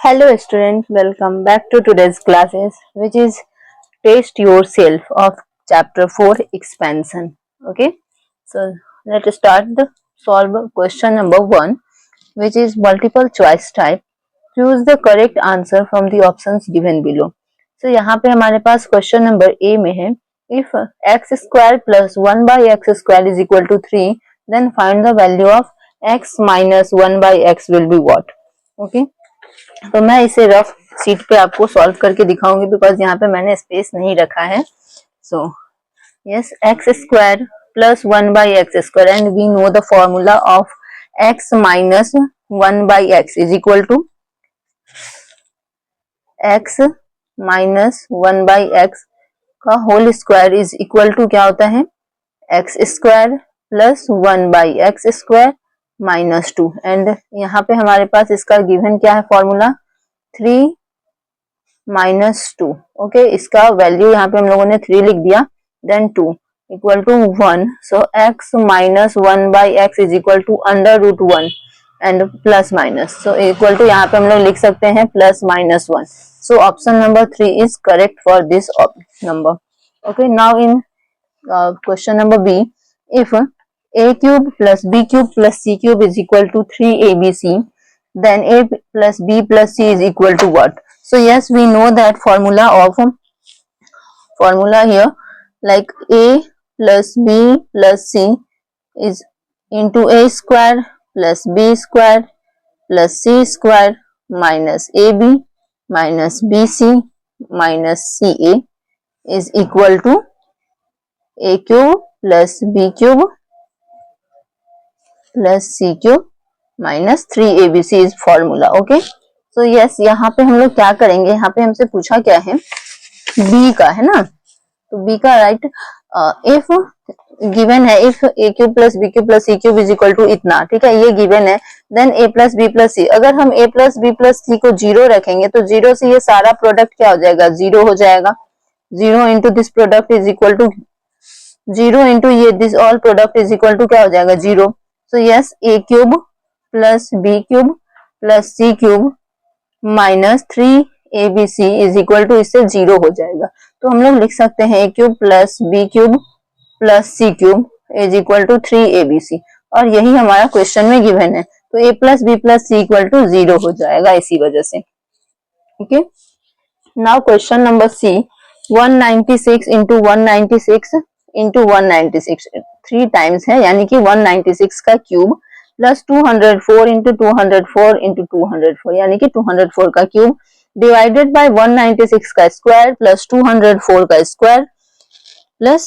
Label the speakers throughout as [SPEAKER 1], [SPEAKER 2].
[SPEAKER 1] Hello student, welcome back to today's classes which is Taste Yourself of chapter 4 expansion. Okay, so let us start the solve question number 1 which is multiple choice type. Choose the correct answer from the options given below. So यहाँ पे हमारे पास question number A में है if x square plus 1 by x square is equal to 3 then find the value of x minus 1 by x will be what. Okay, तो मैं इसे rough sheet पे आपको सॉल्व करके दिखाऊंगी बिकॉज यहाँ पे मैंने स्पेस नहीं रखा है. So yes, x square plus 1 by x square and we know the formula of x minus 1 by x is equal to x minus 1 by x का whole square is equal to क्या होता है x square plus 1 by x square minus 2 and यहाँ पे हमारे पास इसका given क्या है फॉर्मूला 3 माइनस 2. ओके, इसका वैल्यू यहाँ पे हम लोगों ने 3 लिख दिया then 2 equal to 1. So x minus 1 by x is equal to under root 1 and plus minus. So equal to यहाँ पे हम लोग लिख सकते हैं plus minus 1. So option number 3 is correct for this number. Okay, now in question number B, if a cube plus b cube plus c cube is equal to 3abc, then a plus b plus c is equal to what? So yes, we know that formula here, like a plus b plus c is into a square plus b square plus c square minus ab minus bc minus ca is equal to a cube plus b cube plus C cube minus 3abc is formula. Okay, so yes, यहाँ पे हम लोग क्या करेंगे, यहाँ पे हमसे पूछा क्या है b का, है ना. तो b का राइट इफ गिवन है if a cube plus b cube plus c cube is equal to इतना, ठीक है, ये गिवन है. Then a plus b plus c, अगर हम a plus b plus c को 0 रखेंगे तो 0 से ये सारा प्रोडक्ट क्या हो जाएगा, 0 हो जाएगा. 0 into this product is equal to 0 into ये this all product is equal to क्या हो जाएगा, 0. So yes, a cube plus b cube plus c cube minus 3abc is equal to इससे 0 हो जाएगा. तो हम लोग लिख सकते हैं a cube plus b cube plus c cube is equal to 3abc और यही हमारा क्वेश्चन में गिवन है. तो a plus b plus c equal to 0 हो जाएगा इसी वजह से. Okay, now question number C, 196 into 196 into 196 3 times है यानी कि 196 का क्यूब प्लस 204 into 204 into 204 यानी कि 204 का क्यूब डिवाइडेड बाय 196 का स्क्वायर प्लस 204 का square plus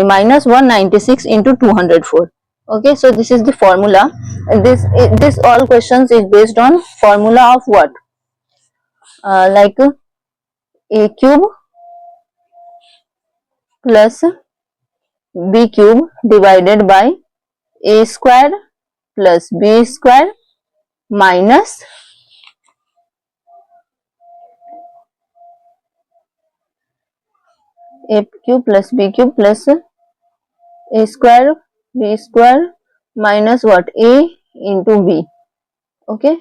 [SPEAKER 1] minus 196 into 204. Okay, so this is the formula. This all questions is based on formula of what? Like a cube plus b cube divided by a square plus b square minus a cube plus b cube plus a square b square minus what, a into b. Okay,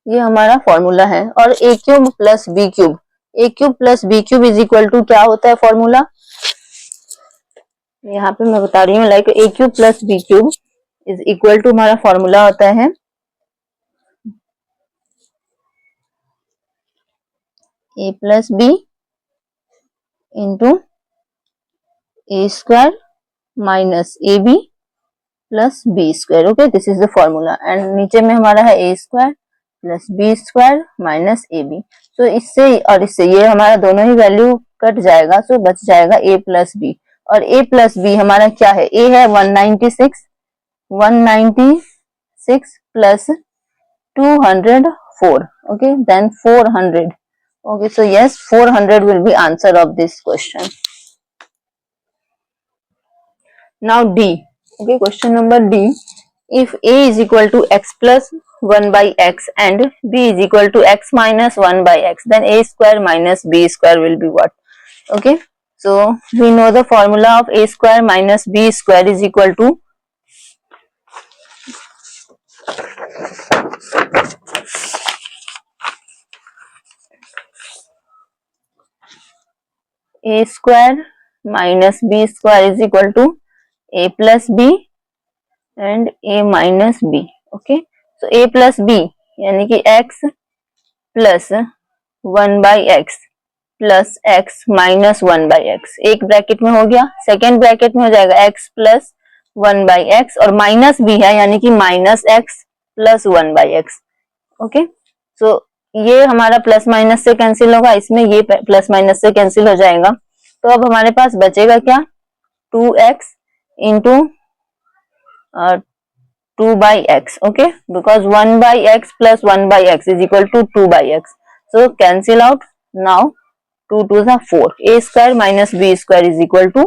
[SPEAKER 1] ये हमारा formula है. और a cube plus b cube, a cube plus b cube is equal to क्या होता है formula, यहाँ पे मैं बता रही हूँ. Like a cube plus b cube is equal to हमारा फॉर्मूला होता है a plus b into a square minus A B plus B square. Okay, this is the formula and नीचे में हमारा है a square plus B square minus A B. तो इससे और इससे ये हमारा दोनों ही वैल्यू कट जाएगा. सो बच जाएगा a प्लस बी और a प्लस बी हमारा क्या है, a है 196 plus 204. Okay, then 400. Okay, so yes, 400 will be answer of this question. Now D. Okay, question number D. If A is equal to x plus 1 by x and B is equal to x minus 1 by x, then A square minus B square will be what? Okay, so we know the formula of A square minus B square is equal to A square minus B square is equal to A plus B and A minus B. Okay, तो A plus B यानी कि x plus 1/x plus x minus 1/x एक bracket में हो गया, second bracket में हो जाएगा x प्लस 1/x और माइनस भी है यानी कि minus x plus 1/x। Okay, so ये हमारा प्लस माइनस से कैंसिल होगा, इसमें ये प्लस माइनस से कैंसिल हो जाएगा। तो अब हमारे पास बचेगा क्या, 2x into 2/x। Okay, because 1/x plus 1/x is equal to 2/x, so cancel out now, 2 2s are 4, a square minus b square is equal to,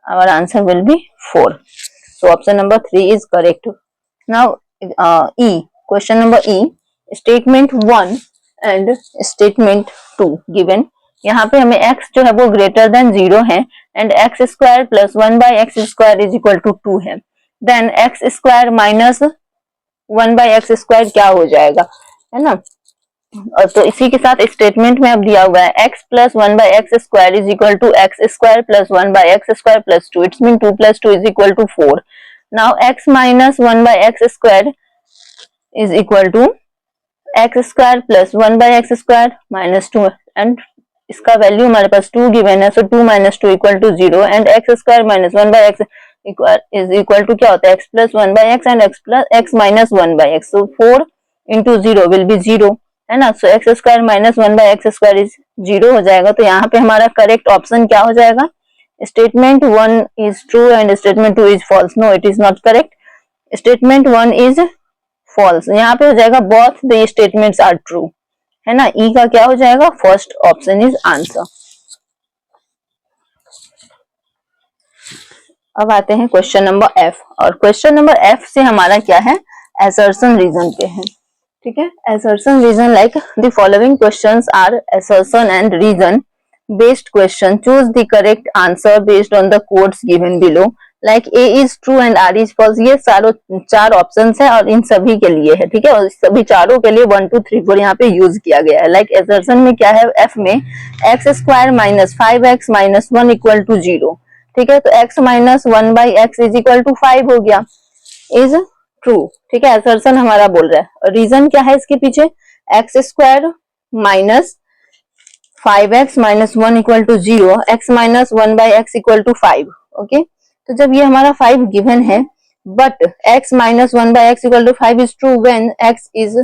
[SPEAKER 1] our answer will be 4, so option number 3 is correct. Now E, question number E, statement 1 and statement 2 given, यहाँ पे हमें x जो है वो greater than 0 है and x square plus 1/x square is equal to 2 है, then x square minus 1/x square क्या हो जाएगा, है ना। और तो इसी के साथ स्टेटमेंट में अब दिया हुआ है x plus 1/x square is equal to x square plus 1/x square plus 2, it's mean 2 plus 2 is equal to 4। Now x minus 1/x square is equal to x square plus 1/x square minus 2 and इसका value हमारे पास 2 given है, so 2 minus 2 equal to 0 and x square minus 1/x is equal to क्या होता है, x plus 1/x and x minus 1/x, so 4 into 0 will be 0, है ना। So x square minus 1/x square is 0 हो जाएगा। तो यहाँ पे हमारा करेक्ट ऑप्शन क्या हो जाएगा, statement 1 is true and statement 2 is false. No, it is not correct, statement 1 is false. यहाँ पे हो जाएगा both the statements are true, है ना। ई का क्या हो जाएगा, फर्स्ट ऑप्शन इज आंसर। अब आते हैं क्वेश्चन नंबर एफ, और क्वेश्चन नंबर एफ से हमारा क्या है, असर्शन रीजन पे है, ठीक है। Assertion reason like the following questions are assertion and reason based question, choose the correct answer based on the codes given below, like A is true and R is false. ये चार options है और इन सभी के लिए है, ठीक है, और सभी चारों के लिए 1 2 3 4 यहाँ पे यूज किया गया है। लाइक असर्शन में क्या है, एफ में x square minus 5x minus 1 equal to 0, ठीक है, तो x minus 1/x is equal to 5 हो गया, इज ट्रू, ठीक है। असर्शन हमारा बोल रहा है, रीजन क्या है इसके पीछे, x square minus 5x minus 1 equal to 0, x minus 1/x equal to 5। Okay, तो जब ये हमारा 5 गिवन है but x minus 1/x equal to 5 is true when x is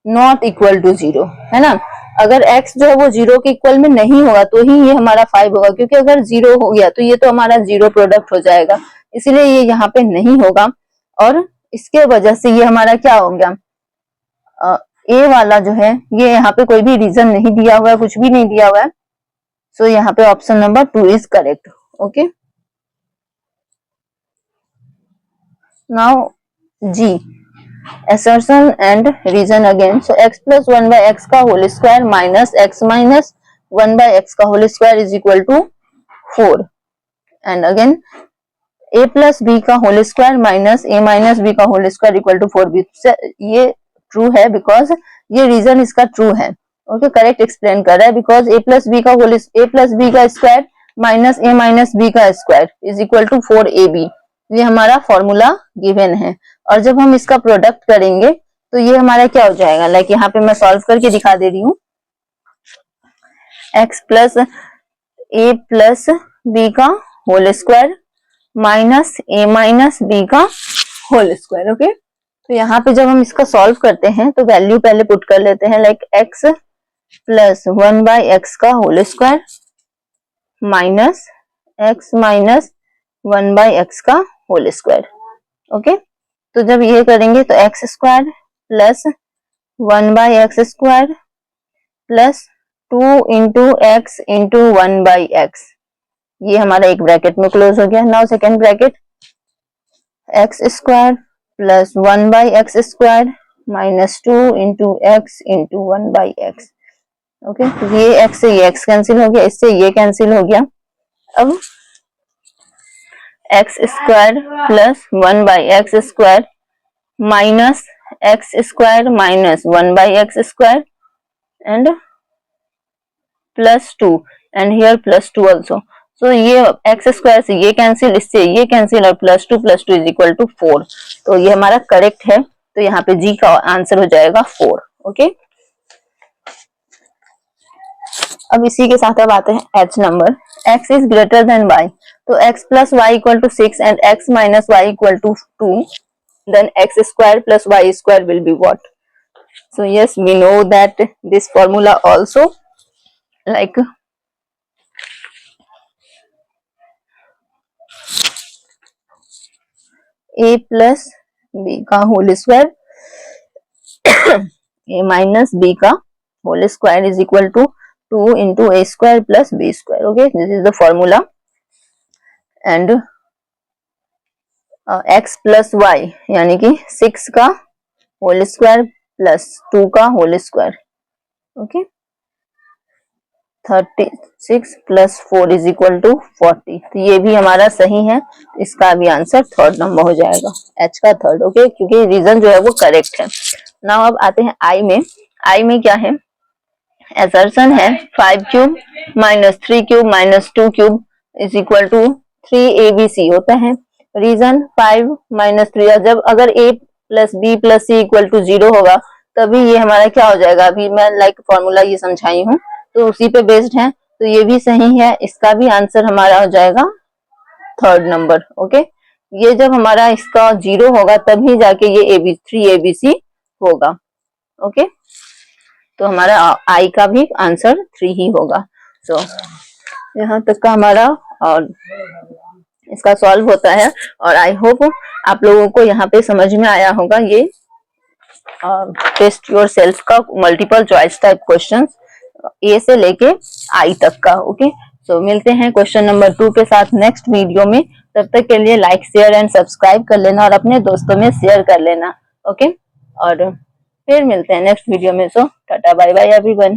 [SPEAKER 1] not equal to 0, है ना। अगर x जो है वो 0 के इक्वल में नहीं होगा तो ही ये हमारा 5 होगा, क्योंकि अगर 0 हो गया तो ये तो हमारा 0 प्रोडक्ट हो जाएगा, इसीलिए ये यहाँ पे नहीं होगा। और इसके वजह से ये हमारा क्या हो गया, ए वाला जो है ये यहाँ पे कोई भी रीजन नहीं दिया हुआ है, कुछ भी नहीं दिया हुआ है, सो यहाँ पे option number 2 is correct. Okay, now जी, assertion and reason again, so x plus 1/x का whole square minus x minus 1/x का whole square is equal to 4 and again a plus B का whole square minus a minus B का whole square equal to 4 भी, ये true है because ये reason इसका true है। ओके, करेक्ट एक्सप्लेन कर रहा है, बिकॉज a प्लस बी का square minus a minus B का square is equal to 4ab, ये हमारा फॉर्मूला गिवन है। और जब हम इसका प्रोडक्ट करेंगे तो ये हमारा क्या हो जाएगा, लाइक यहाँ पे मैं सॉल्व करके दिखा दे रही हूँ, x प्लस ए प्लस बी का होल स्क्वायर माइनस ए माइनस बी का होल स्क्वायर। ओके, तो यहाँ पे जब हम इसका सॉल्व करते हैं तो वैल्यू पहले पुट कर लेते हैं, लाइक x प्लस 1/x का whole square minus x minus 1/x का होल स्क्वायर। ओके, तो जब ये करेंगे तो x square plus 1/x square plus 2 into x into 1/x, ये हमारा एक ब्रैकेट में क्लोज हो गया। Now second bracket, x square plus 1/x square minus 2 into x into 1/x। Okay, ये x से ये x कैंसिल हो गया, इससे ये कैंसिल हो गया। अब x square plus 1/x square minus x square minus 1/x square and plus 2 and here plus 2 also, तो ये एक्स स्क्वायर से ये कैंसिल, इससे ये कैंसिल, और +2 + 2 = 4। तो ये हमारा करेक्ट है। तो यहाँ पे जी का आंसर हो जाएगा 4। ओके, अब इसी के साथ अब आते हैं H number. x is greater than y, तो x + y = 6 and x - y = 2, then x² + y² will be what? So yes, we know that this formula also, like a plus b का whole square a minus b का whole square is equal to 2 into a² plus b². Okay, this is the formula. And x plus y यानी कि 6 का whole square plus 2 का whole square. Okay, 36 + 4 = 40। तो ये भी हमारा सही है, इसका भी आंसर थर्ड नंबर हो जाएगा, एच का थर्ड। ओके, क्योंकि रीजन जो है वो करेक्ट है। नाउ अब आते हैं आई में। आई में क्या है, असर्शन है 5³ - 3³ - 2³ = 3abc होता है। रीजन 5 - 3, जब अगर a + b + c = 0 होगा तभी ये हमारा क्या हो जाएगा। अभी मैं फॉर्मूला ये समझाई हूँ तो उसी पे बेस्ड है, तो ये भी सही है, इसका भी आंसर हमारा हो जाएगा थर्ड नंबर। ओके, ये जब हमारा इसका 0 होगा तभी जाके ये 3abc होगा। ओके, तो हमारा आई का भी आंसर 3 ही होगा। सो यहाँ तक का हमारा और इसका सॉल्व होता है, और आई होप आप लोगों को यहाँ पे समझ में आया होगा ये टेस्ट योर सेल्फ का मल्टीपल चॉइस टाइप क्वेश्चन ए से लेके आई तक का। ओके, सो मिलते हैं क्वेश्चन नंबर 2 के साथ नेक्स्ट वीडियो में। तब तक के लिए लाइक, शेयर एंड सब्सक्राइब कर लेना और अपने दोस्तों में शेयर कर लेना। ओके, और फिर मिलते हैं नेक्स्ट वीडियो में। सो टाटा बाय बाय एवरीवन।